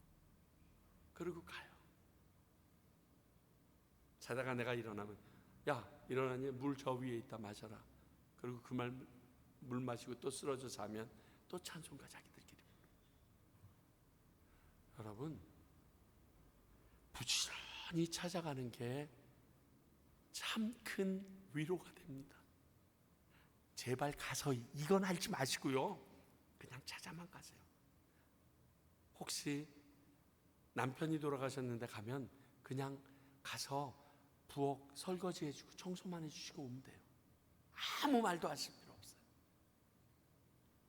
그리고 가요. 자다가 내가 일어나면 야, 일어나니 물 저 위에 있다 마셔라. 그리고 그 말 물 마시고 또 쓰러져 자면 또 찬송가 자기들끼리 부르고. 여러분, 부지런히 찾아가는 게 참 큰 위로가 됩니다. 제발 가서 이건 하지 마시고요, 그냥 찾아만 가세요. 혹시 남편이 돌아가셨는데 가면 그냥 가서 부엌 설거지 해주고 청소만 해주시고 오면 돼요. 아무 말도 하실 필요 없어요.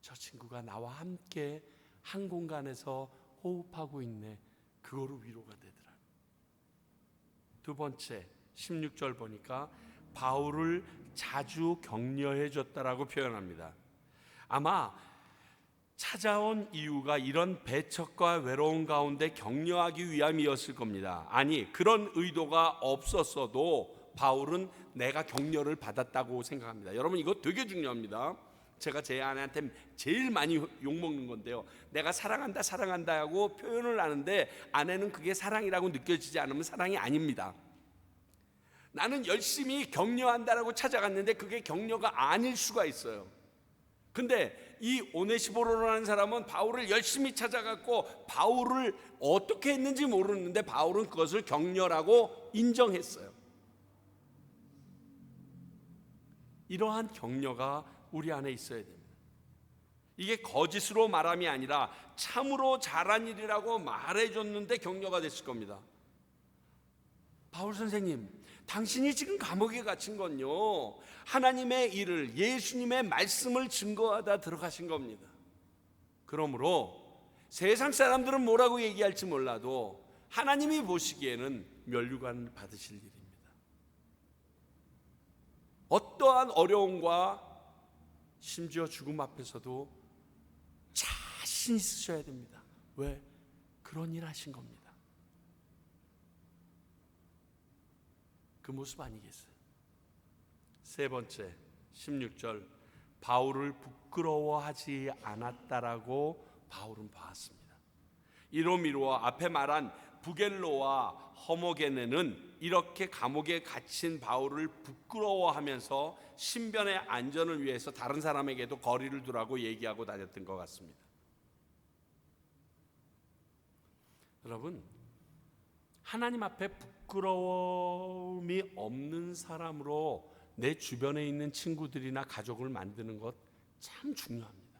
저 친구가 나와 함께 한 공간에서 호흡하고 있네. 그거로 위로가 되더라고요. 두 번째 16절 보니까 바울을 자주 격려해 줬다라고 표현합니다. 아마 찾아온 이유가 이런 배척과 외로움 가운데 격려하기 위함이었을 겁니다. 아니, 그런 의도가 없었어도 바울은 내가 격려를 받았다고 생각합니다. 여러분, 이거 되게 중요합니다. 제가 제 아내한테 제일 많이 욕먹는 건데요, 내가 사랑한다 사랑한다 하고 표현을 하는데 아내는 그게 사랑이라고 느껴지지 않으면 사랑이 아닙니다. 나는 열심히 격려한다라고 찾아갔는데 그게 격려가 아닐 수가 있어요. 근데 이 오네시포로라는 사람은 바울을 열심히 찾아갔고 바울을 어떻게 했는지 모르는데 바울은 그것을 격려라고 인정했어요. 이러한 격려가 우리 안에 있어야 됩니다. 이게 거짓으로 말함이 아니라 참으로 잘한 일이라고 말해줬는데 격려가 됐을 겁니다. 바울 선생님, 당신이 지금 감옥에 갇힌 건요, 하나님의 일을, 예수님의 말씀을 증거하다 들어가신 겁니다. 그러므로 세상 사람들은 뭐라고 얘기할지 몰라도 하나님이 보시기에는 멸류관 받으실 일입니다. 어떠한 어려움과 심지어 죽음 앞에서도 자신 있으셔야 됩니다. 왜? 그런 일 하신 겁니다. 그 모습 아니겠어요? 세 번째 16절, 바울을 부끄러워하지 않았다라고 바울은 봤습니다. 이로미로와 앞에 말한 부겔로와 허모게네는 이렇게 감옥에 갇힌 바울을 부끄러워하면서 신변의 안전을 위해서 다른 사람에게도 거리를 두라고 얘기하고 다녔던 것 같습니다. 여러분, 하나님 앞에 부끄러움이 없는 사람으로 내 주변에 있는 친구들이나 가족을 만드는 것 참 중요합니다.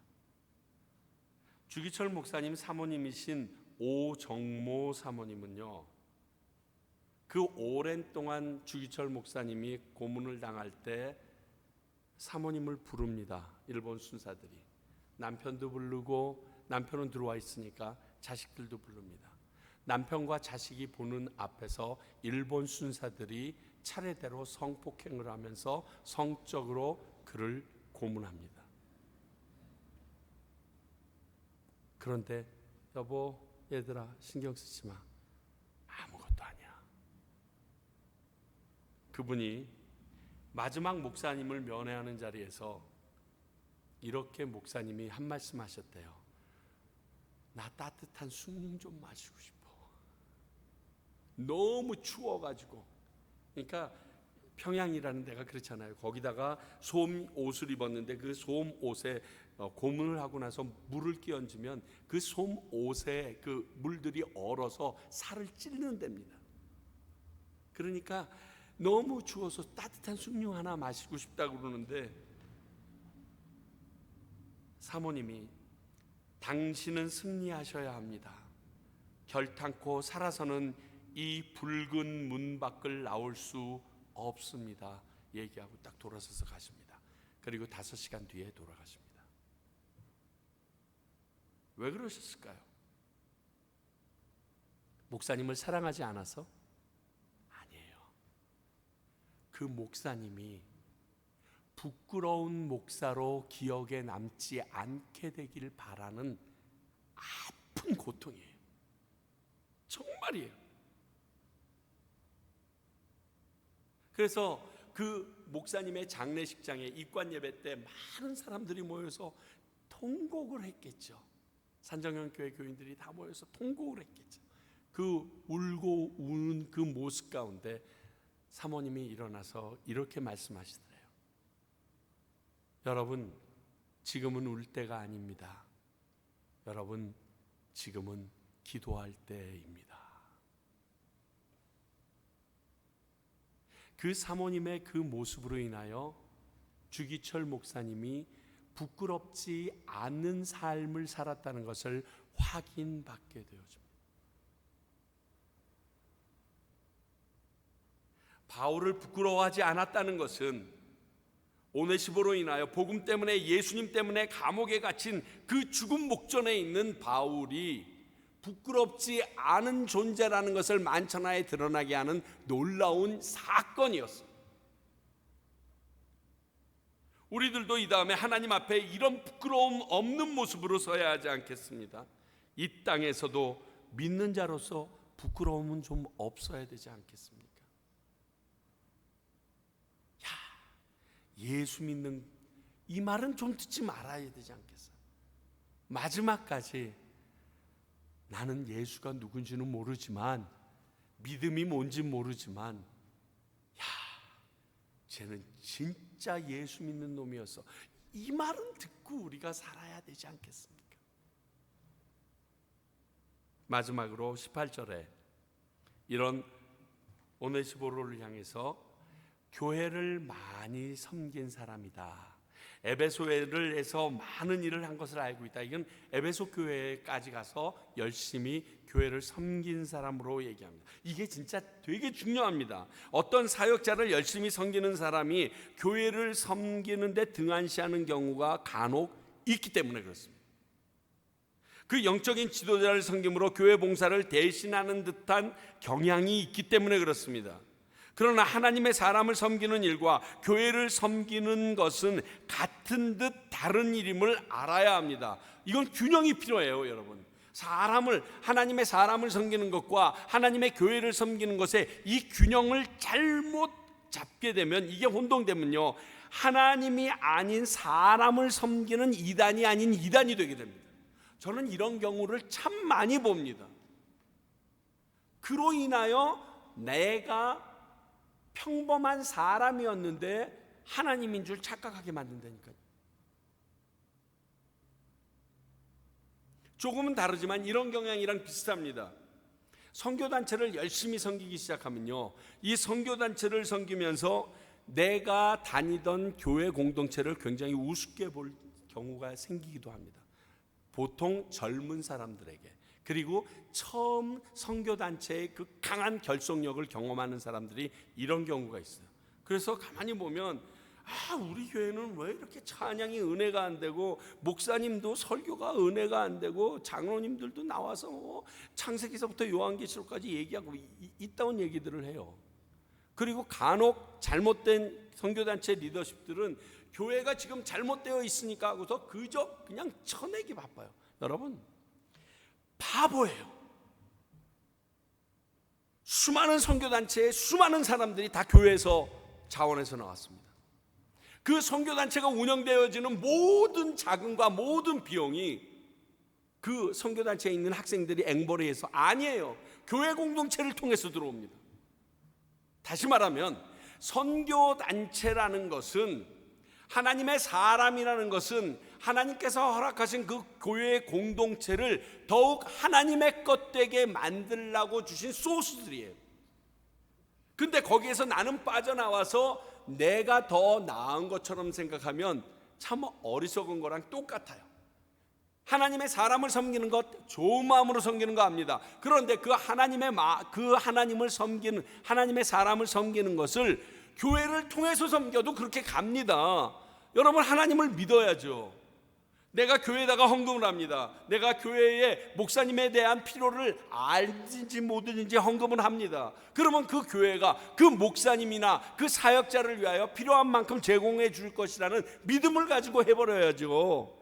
주기철 목사님 사모님이신 오정모 사모님은요, 그 오랜 동안 주기철 목사님이 고문을 당할 때 사모님을 부릅니다. 일본 순사들이 남편도 부르고, 남편은 들어와 있으니까 자식들도 부릅니다. 남편과 자식이 보는 앞에서 일본 순사들이 차례대로 성폭행을 하면서 성적으로 그를 고문합니다. 그런데 여보, 얘들아, 신경 쓰지 마, 아무것도 아니야. 그분이 마지막 목사님을 면회하는 자리에서 이렇게 목사님이 한 말씀 하셨대요. 나 따뜻한 숭늉 좀 마시고 싶어. 너무 추워가지고. 그러니까 평양이라는 데가 그렇잖아요. 거기다가 솜 옷을 입었는데 그 솜 옷에 고문을 하고 나서 물을 끼얹으면 그 솜 옷에 그 물들이 얼어서 살을 찌르는 데입니다. 그러니까 너무 추워서 따뜻한 숭늉 하나 마시고 싶다고 그러는데 사모님이 당신은 승리하셔야 합니다. 결탄코 살아서는 이 붉은 문 밖을 나올 수 없습니다. 얘기하고 딱 돌아서서 가십니다. 그리고 5시간 뒤에 돌아가십니다. 왜 그러셨을까요? 목사님을 사랑하지 않아서? 아니에요. 그 목사님이 부끄러운 목사로 기억에 남지 않게 되길 바라는 아픈 고통이에요. 정말이에요. 그래서 그 목사님의 장례식장에 입관 예배 때 많은 사람들이 모여서 통곡을 했겠죠. 산정형 교회 교인들이 다 모여서 통곡을 했겠죠. 그 울고 우는 그 모습 가운데 사모님이 일어나서 이렇게 말씀하시더래요. 여러분, 지금은 울 때가 아닙니다. 여러분, 지금은 기도할 때입니다. 그 사모님의 그 모습으로 인하여 주기철 목사님이 부끄럽지 않은 삶을 살았다는 것을 확인받게 되어집니다. 바울을 부끄러워하지 않았다는 것은 오네시보로 인하여 복음 때문에, 예수님 때문에 감옥에 갇힌 그 죽음 목전에 있는 바울이 부끄럽지 않은 존재라는 것을 만천하에 드러나게 하는 놀라운 사건이었어요. 우리들도 이 다음에 하나님 앞에 이런 부끄러움 없는 모습으로 서야 하지 않겠습니다? 이 땅에서도 믿는 자로서 부끄러움은 좀 없어야 되지 않겠습니까? 예수 믿는 이 말은 좀 듣지 말아야 되지 않겠어요? 마지막까지 나는 예수가 누군지는 모르지만, 믿음이 뭔지 모르지만, 쟤는 진짜 예수 믿는 놈이었어, 이 말은 듣고 우리가 살아야 되지 않겠습니까? 마지막으로 18절에 이런 오네시포로를 향해서 교회를 많이 섬긴 사람이다, 에베소를 해서 많은 일을 한 것을 알고 있다, 이건 에베소 교회까지 가서 열심히 교회를 섬긴 사람으로 얘기합니다. 이게 진짜 되게 중요합니다. 어떤 사역자를 열심히 섬기는 사람이 교회를 섬기는 데 등한시하는 경우가 간혹 있기 때문에 그렇습니다. 그 영적인 지도자를 섬김으로 교회 봉사를 대신하는 듯한 경향이 있기 때문에 그렇습니다. 그러나 하나님의 사람을 섬기는 일과 교회를 섬기는 것은 같은 듯 다른 일임을 알아야 합니다. 이건 균형이 필요해요, 여러분. 하나님의 사람을 섬기는 것과 하나님의 교회를 섬기는 것에 이 균형을 잘못 잡게 되면, 이게 혼동되면요, 하나님이 아닌 사람을 섬기는 이단이 아닌 이단이 되게 됩니다. 저는 이런 경우를 참 많이 봅니다. 그로 인하여 내가 평범한 사람이었는데 하나님인 줄 착각하게 만든다니까요. 조금은 다르지만 이런 경향이랑 비슷합니다. 선교단체를 열심히 섬기기 시작하면요, 이 선교단체를 섬기면서 내가 다니던 교회 공동체를 굉장히 우습게 볼 경우가 생기기도 합니다. 보통 젊은 사람들에게, 그리고 처음 선교단체의 그 강한 결속력을 경험하는 사람들이 이런 경우가 있어요. 그래서 가만히 보면, 우리 교회는 왜 이렇게 찬양이 은혜가 안 되고, 목사님도 설교가 은혜가 안 되고, 장로님들도 나와서 창세기서부터 요한계시록까지 얘기하고 이따운 얘기들을 해요. 그리고 간혹 잘못된 선교단체 리더십들은 교회가 지금 잘못되어 있으니까 하고서 그저 그냥 쳐내기 바빠요. 여러분, 바보예요. 수많은 선교단체에 수많은 사람들이 다 교회에서 자원해서 나왔습니다. 그 선교단체가 운영되어지는 모든 자금과 모든 비용이 그 선교단체에 있는 학생들이 앵벌이해서 아니에요. 교회 공동체를 통해서 들어옵니다. 다시 말하면 선교단체라는 것은, 하나님의 사람이라는 것은 하나님께서 허락하신 그 교회의 공동체를 더욱 하나님의 것 되게 만들라고 주신 소스들이에요. 근데 거기에서 나는 빠져나와서 내가 더 나은 것처럼 생각하면 참 어리석은 거랑 똑같아요. 하나님의 사람을 섬기는 것, 좋은 마음으로 섬기는 거 압니다. 그런데 그 하나님을 섬기는, 하나님의 사람을 섬기는 것을 교회를 통해서 섬겨도 그렇게 갑니다. 여러분, 하나님을 믿어야죠. 내가 교회에다가 헌금을 합니다. 내가 교회에 목사님에 대한 필요를 알든지 모르든지 헌금을 합니다. 그러면 그 교회가 그 목사님이나 그 사역자를 위하여 필요한 만큼 제공해 줄 것이라는 믿음을 가지고 해버려야죠.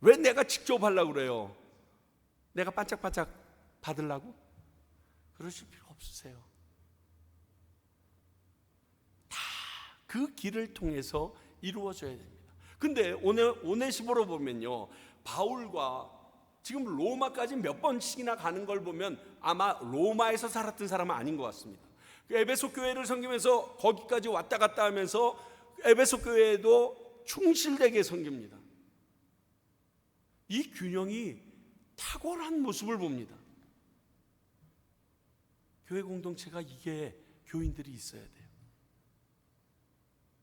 왜 내가 직접 하려고 그래요? 내가 반짝반짝 받으려고? 그러실 필요 없으세요. 다 그 길을 통해서 이루어져야 됩니다. 근데 오네시포로 보면요, 바울과 지금 로마까지 몇 번씩이나 가는 걸 보면 아마 로마에서 살았던 사람은 아닌 것 같습니다. 에베소 교회를 섬기면서 거기까지 왔다 갔다 하면서 에베소 교회에도 충실되게 섬깁니다. 이 균형이 탁월한 모습을 봅니다. 교회 공동체가 이게 교인들이 있어야 돼요.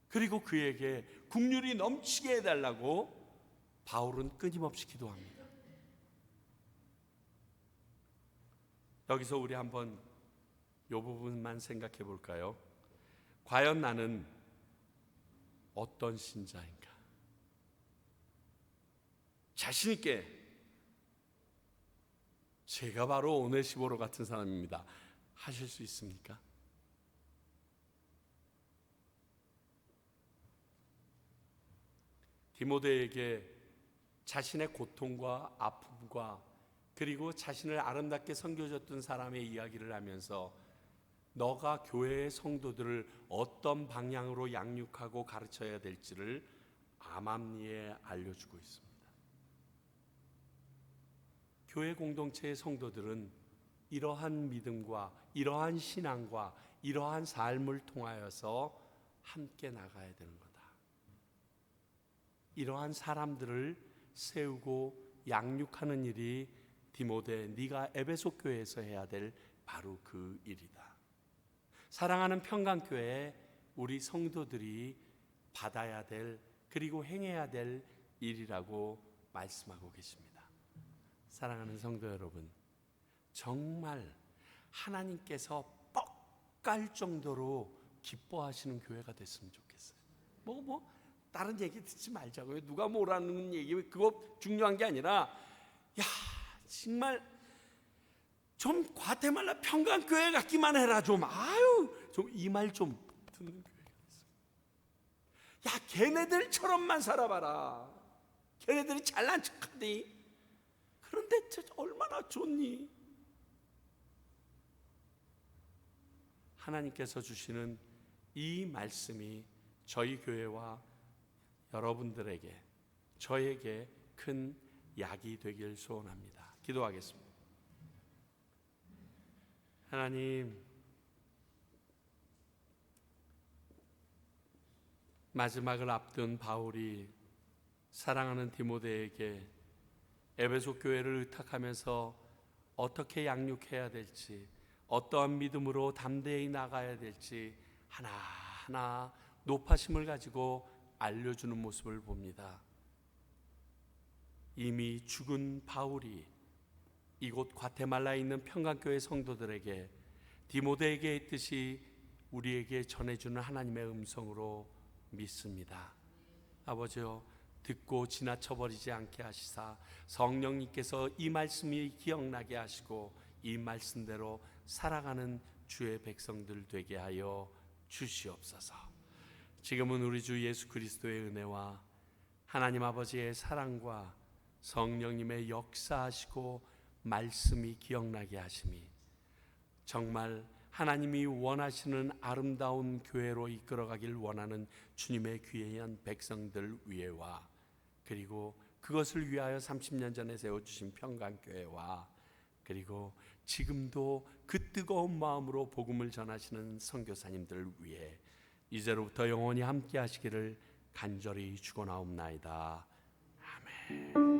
그리고 그에게 긍휼이 넘치게 해달라고 바울은 끊임없이 기도합니다. 여기서 우리 한번 이 부분만 생각해 볼까요? 과연 나는 어떤 신자인가? 자신 있게 제가 바로 오네시모로 같은 사람입니다. 하실 수 있습니까? 디모데에게 자신의 고통과 아픔과 그리고 자신을 아름답게 섬겨줬던 사람의 이야기를 하면서 너가 교회의 성도들을 어떤 방향으로 양육하고 가르쳐야 될지를 암암리에 알려주고 있습니다. 교회 공동체의 성도들은 이러한 믿음과 이러한 신앙과 이러한 삶을 통하여서 함께 나가야 되는 거다. 이러한 사람들을 세우고 양육하는 일이 디모데, 네가 에베소 교회에서 해야 될 바로 그 일이다. 사랑하는 평강교회 우리 성도들이 받아야 될 그리고 행해야 될 일이라고 말씀하고 계십니다. 사랑하는 성도 여러분, 정말 하나님께서 뻑갈 정도로 기뻐하시는 교회가 됐으면 좋겠어요. 다른 얘기 듣지 말자고요. 누가 뭐라는 얘기 그거 중요한 게 아니라 정말 좀 과테말라 평강교회 같기만 해라 좀. 좀 이 말 좀 듣는 교회가 됐어요. 걔네들처럼만 살아봐라. 걔네들이 잘난 척하니. 그런데 얼마나 좋니? 하나님께서 주시는 이 말씀이 저희 교회와 여러분들에게, 저에게 큰 약이 되길 소원합니다. 기도하겠습니다. 하나님, 마지막을 앞둔 바울이 사랑하는 디모데에게 에베소 교회를 의탁하면서 어떻게 양육해야 될지, 어떠한 믿음으로 담대히 나가야 될지 하나하나 높아심을 가지고 알려주는 모습을 봅니다. 이미 죽은 바울이 이곳 과테말라에 있는 평강교회 성도들에게 디모데에게 했듯이 우리에게 전해주는 하나님의 음성으로 믿습니다. 아버지요, 듣고 지나쳐버리지 않게 하시사 성령님께서 이 말씀이 기억나게 하시고 이 말씀대로 살아가는 주의 백성들 되게 하여 주시옵소서. 지금은 우리 주 예수 그리스도의 은혜와 하나님 아버지의 사랑과 성령님의 역사하시고 말씀이 기억나게 하심이 정말 하나님이 원하시는 아름다운 교회로 이끌어가길 원하는 주님의 귀한 백성들 위에와 그리고 그것을 위하여 30년 전에 세워주신 평강교회와 그리고 지금도 그 뜨거운 마음으로 복음을 전하시는 선교사님들 위해 이제로부터 영원히 함께 하시기를 간절히 축원하옵나이다. 아멘.